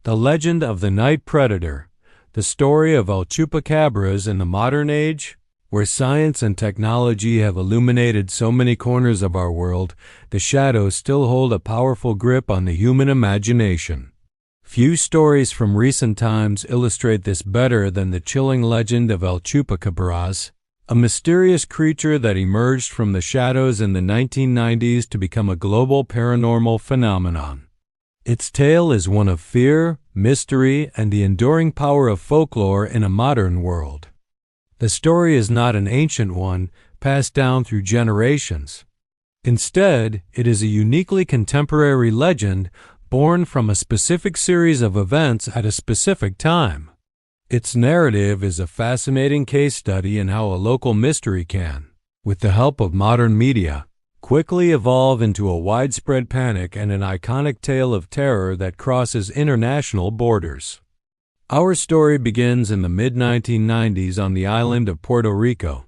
The Legend of the Night Predator, the story of El Chupacabras in the modern age. Where science and technology have illuminated so many corners of our world, the shadows still hold a powerful grip on the human imagination. Few stories from recent times illustrate this better than the chilling legend of El Chupacabras, a mysterious creature that emerged from the shadows in the 1990s to become a global paranormal phenomenon. Its tale is one of fear, mystery, and the enduring power of folklore in a modern world. The story is not an ancient one passed down through generations. Instead, it is a uniquely contemporary legend born from a specific series of events at a specific time. Its narrative is a fascinating case study in how a local mystery can, with the help of modern media, quickly evolve into a widespread panic and an iconic tale of terror that crosses international borders. Our story begins in the mid-1990s on the island of Puerto Rico.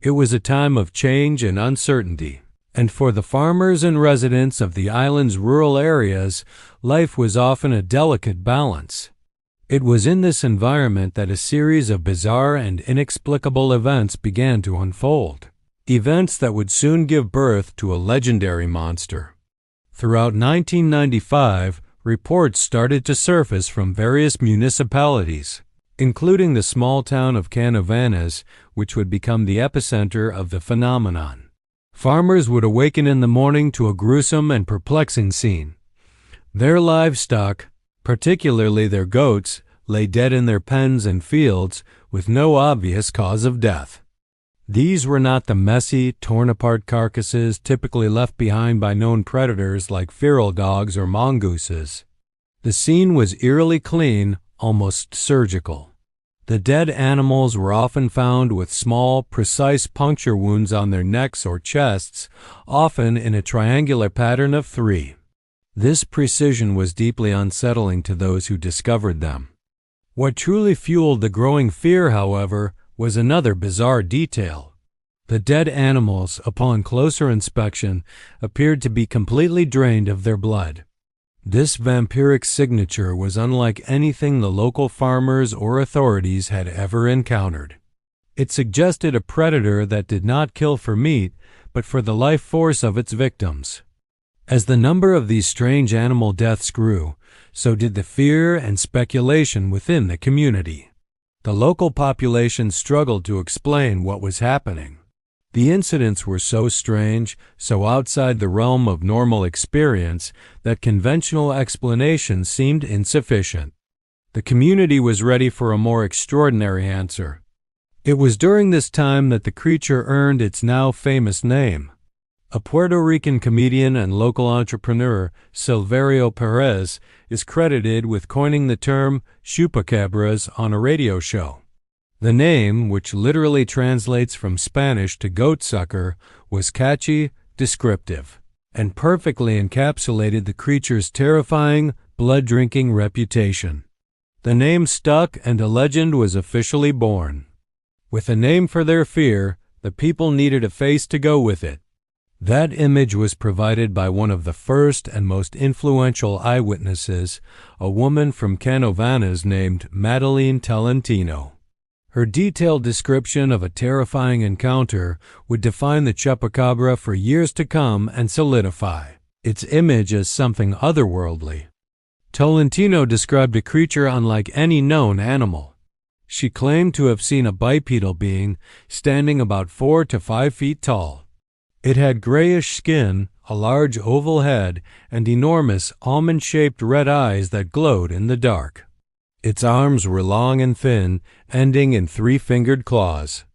It was a time of change and uncertainty, and for the farmers and residents of the island's rural areas, life was often a delicate balance. It was in this environment that a series of bizarre and inexplicable events began to unfold, events that would soon give birth to a legendary monster. Throughout 1995, reports started to surface from various municipalities, including the small town of Canovanas, which would become the epicenter of the phenomenon. Farmers would awaken in the morning to a gruesome and perplexing scene. Their livestock, particularly their goats, lay dead in their pens and fields with no obvious cause of death. These were not the messy, torn-apart carcasses typically left behind by known predators like feral dogs or mongooses. The scene was eerily clean, almost surgical. The dead animals were often found with small, precise puncture wounds on their necks or chests, often in a triangular pattern of 3. This precision was deeply unsettling to those who discovered them. What truly fueled the growing fear, however, was another bizarre detail. The dead animals, upon closer inspection, appeared to be completely drained of their blood. This vampiric signature was unlike anything the local farmers or authorities had ever encountered. It suggested a predator that did not kill for meat, but for the life force of its victims. As the number of these strange animal deaths grew, so did the fear and speculation within the community. The local population struggled to explain what was happening. The incidents were so strange, so outside the realm of normal experience, that conventional explanations seemed insufficient. The community was ready for a more extraordinary answer. It was during this time that the creature earned its now famous name. A Puerto Rican comedian and local entrepreneur, Silverio Perez, is credited with coining the term Chupacabras on a radio show. The name, which literally translates from Spanish to goat sucker, was catchy, descriptive, and perfectly encapsulated the creature's terrifying, blood-drinking reputation. The name stuck and a legend was officially born. With a name for their fear, the people needed a face to go with it. That image was provided by one of the first and most influential eyewitnesses, a woman from Canovanas named Madeline Tolentino. Her detailed description of a terrifying encounter would define the Chupacabra for years to come and solidify its image as something otherworldly. Tolentino described a creature unlike any known animal. She claimed to have seen a bipedal being standing about 4 to 5 feet tall. It had grayish skin, a large oval head, and enormous almond-shaped red eyes that glowed in the dark. Its arms were long and thin, ending in 3-fingered claws.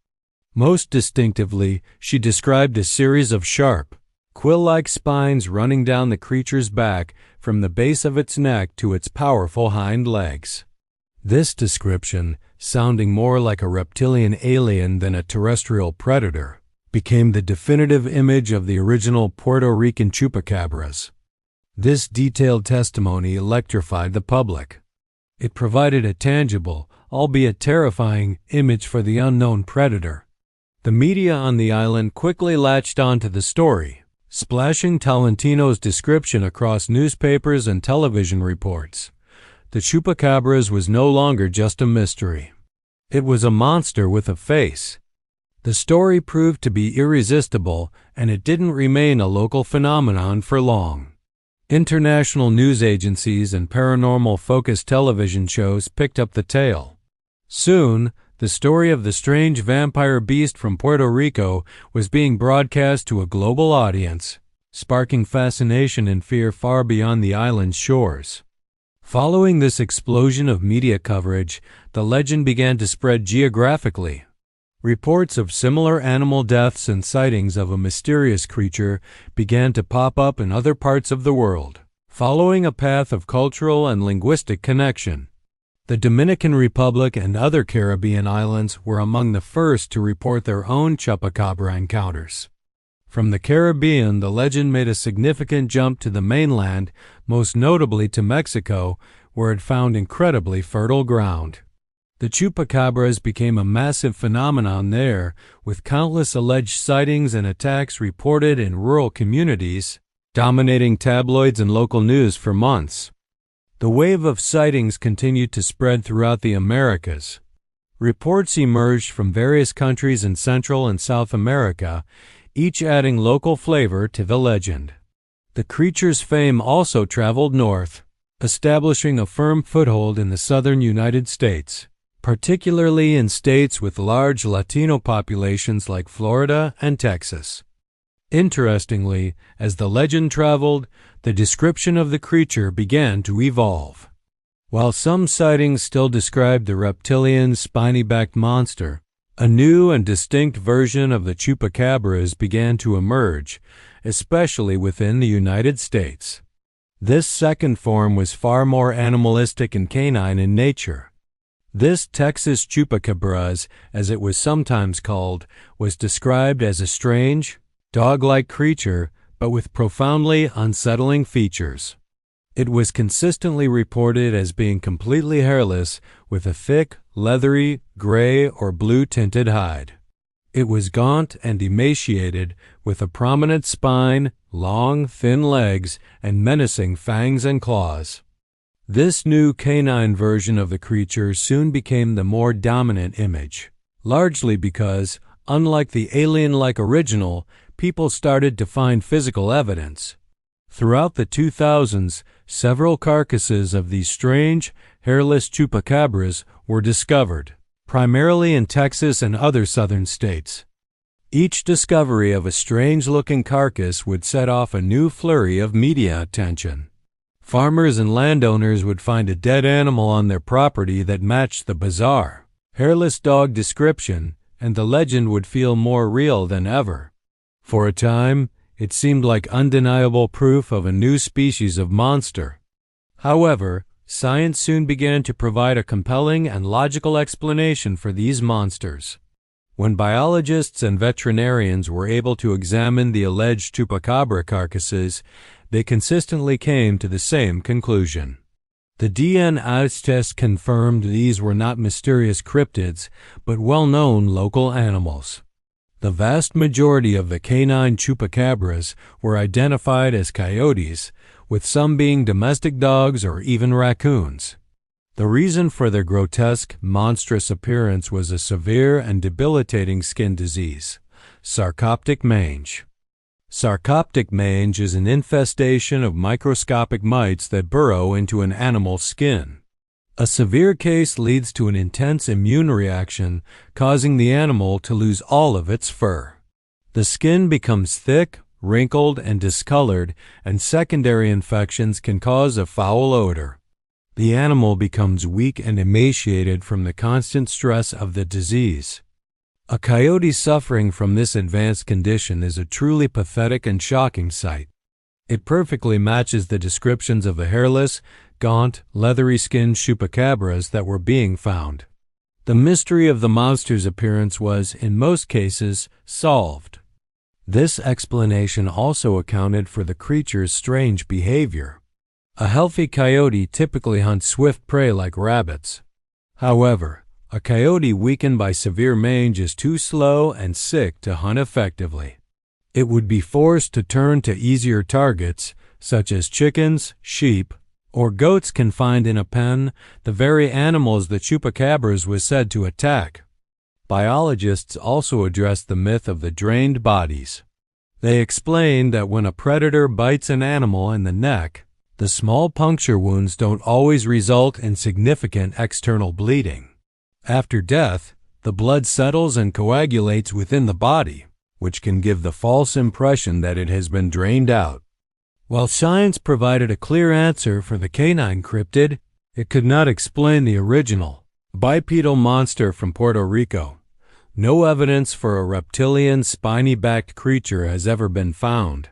Most distinctively, she described a series of sharp, quill-like spines running down the creature's back from the base of its neck to its powerful hind legs. This description, sounding more like a reptilian alien than a terrestrial predator, became the definitive image of the original Puerto Rican Chupacabras. This detailed testimony electrified the public. It provided a tangible, albeit terrifying, image for the unknown predator. The media on the island quickly latched onto the story, splashing Tolentino's description across newspapers and television reports. The Chupacabras was no longer just a mystery. It was a monster with a face. The story proved to be irresistible, and it didn't remain a local phenomenon for long. International news agencies and paranormal-focused television shows picked up the tale. Soon, the story of the strange vampire beast from Puerto Rico was being broadcast to a global audience, sparking fascination and fear far beyond the island's shores. Following this explosion of media coverage, the legend began to spread geographically. Reports of similar animal deaths and sightings of a mysterious creature began to pop up in other parts of the world, following a path of cultural and linguistic connection. The Dominican Republic and other Caribbean islands were among the first to report their own Chupacabra encounters. From the Caribbean, the legend made a significant jump to the mainland, most notably to Mexico, where it found incredibly fertile ground. The Chupacabras became a massive phenomenon there, with countless alleged sightings and attacks reported in rural communities, dominating tabloids and local news for months. The wave of sightings continued to spread throughout the Americas. Reports emerged from various countries in Central and South America, each adding local flavor to the legend. The creature's fame also traveled north, establishing a firm foothold in the southern United States, particularly in states with large Latino populations like Florida and Texas. Interestingly, as the legend traveled, the description of the creature began to evolve. While some sightings still described the reptilian, spiny-backed monster, a new and distinct version of the Chupacabras began to emerge, especially within the United States. This second form was far more animalistic and canine in nature. This Texas Chupacabras, as it was sometimes called, was described as a strange, dog-like creature, but with profoundly unsettling features. It was consistently reported as being completely hairless, with a thick, leathery, gray or blue-tinted hide. It was gaunt and emaciated, with a prominent spine, long, thin legs, and menacing fangs and claws. This new canine version of the creature soon became the more dominant image, largely because, unlike the alien-like original, people started to find physical evidence. Throughout the 2000s, several carcasses of these strange, hairless Chupacabras were discovered, primarily in Texas and other southern states. Each discovery of a strange-looking carcass would set off a new flurry of media attention. Farmers and landowners would find a dead animal on their property that matched the bizarre, hairless dog description, and the legend would feel more real than ever. For a time, it seemed like undeniable proof of a new species of monster. However, science soon began to provide a compelling and logical explanation for these monsters. When biologists and veterinarians were able to examine the alleged Chupacabra carcasses, they consistently came to the same conclusion. The DNA test confirmed these were not mysterious cryptids, but well-known local animals. The vast majority of the canine Chupacabras were identified as coyotes, with some being domestic dogs or even raccoons. The reason for their grotesque, monstrous appearance was a severe and debilitating skin disease, sarcoptic mange. Sarcoptic mange is an infestation of microscopic mites that burrow into an animal's skin. A severe case leads to an intense immune reaction, causing the animal to lose all of its fur. The skin becomes thick, wrinkled, and discolored, and secondary infections can cause a foul odor. The animal becomes weak and emaciated from the constant stress of the disease. A coyote suffering from this advanced condition is a truly pathetic and shocking sight. It perfectly matches the descriptions of the hairless, gaunt, leathery-skinned Chupacabras that were being found. The mystery of the monster's appearance was, in most cases, solved. This explanation also accounted for the creature's strange behavior. A healthy coyote typically hunts swift prey like rabbits. However, a coyote weakened by severe mange is too slow and sick to hunt effectively. It would be forced to turn to easier targets, such as chickens, sheep, or goats confined in a pen, the very animals the Chupacabras was said to attack. Biologists also addressed the myth of the drained bodies. They explained that when a predator bites an animal in the neck, the small puncture wounds don't always result in significant external bleeding. After death, the blood settles and coagulates within the body, which can give the false impression that it has been drained out. While science provided a clear answer for the canine cryptid, it could not explain the original, bipedal monster from Puerto Rico. No evidence for a reptilian, spiny-backed creature has ever been found.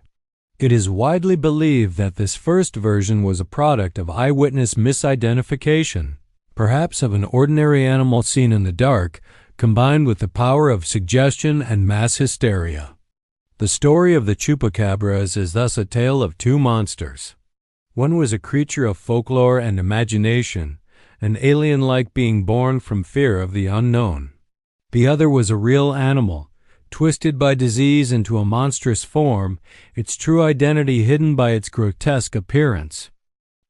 It is widely believed that this first version was a product of eyewitness misidentification, perhaps of an ordinary animal seen in the dark, combined with the power of suggestion and mass hysteria. The story of the Chupacabras is thus a tale of two monsters. One was a creature of folklore and imagination, an alien-like being born from fear of the unknown. The other was a real animal, twisted by disease into a monstrous form, its true identity hidden by its grotesque appearance.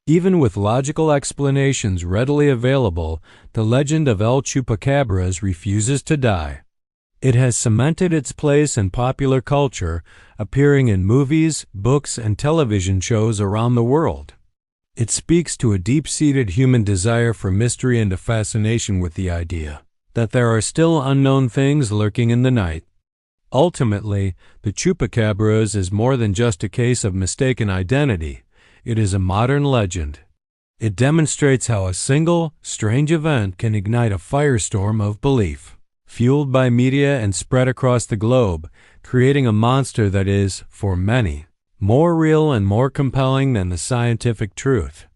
Even with logical explanations readily available, the legend of El Chupacabras refuses to die. It has cemented its place in popular culture, appearing in movies, books, and television shows around the world. It speaks to a deep-seated human desire for mystery and a fascination with the idea that there are still unknown things lurking in the night. Ultimately, the Chupacabras is more than just a case of mistaken identity. It is a modern legend. It demonstrates how a single, strange event can ignite a firestorm of belief, fueled by media and spread across the globe, creating a monster that is, for many, more real and more compelling than the scientific truth.